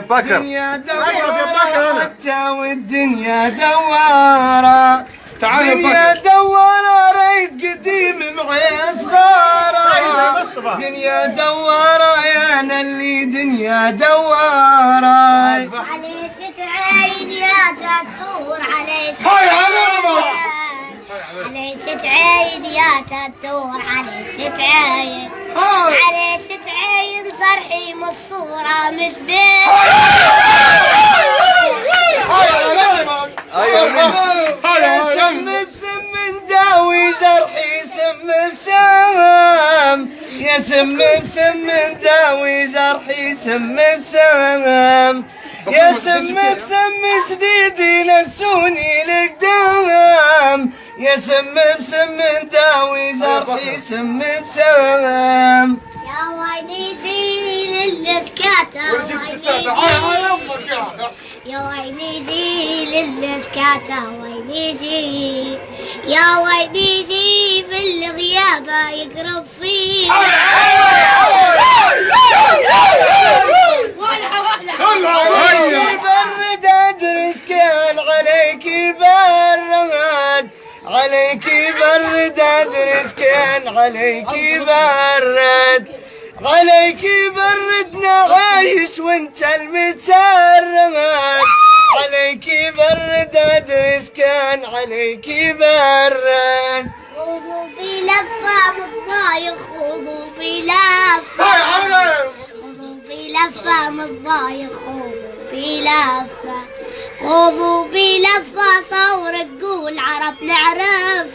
بكر. دنيا دوارة حتى والدنيا دوارة. تعال يا دنيا بكر. دوارة ريت قديم معي صغارة. دنيا دوارة يا نلي دنيا دوارة. عليش تعين يا تاتور عليش تعين يا تاتور عليش تعين عليش تعين صرحي مصورة مش بيه. سم بسم داوي جرحي سم بسم. يا سم بسم داوي جرحي سم بسم. يا سم بسم جديد ينسوني لقدام. يا سم بسم داوي جرحي سم بسم. يا ويلي زيل الاسكاتة يا ويلي زيل الاسكاتة ويلي زيل يا ويلي زيل بالغيابة يقرب فيه. يبرد ادرس كان عليك يبرد. عليك يبرد ادرس كان عليك يبرد. عليك يبردنا عايش وانت المتسرد. عليك يبرد ادرس كان عليك يبرد. خذوا بلفة متضايق خذوا بلفة خذوا بلفة متضايق خذوا بلفة خذوا بلفة صورك قول عرب نعرف.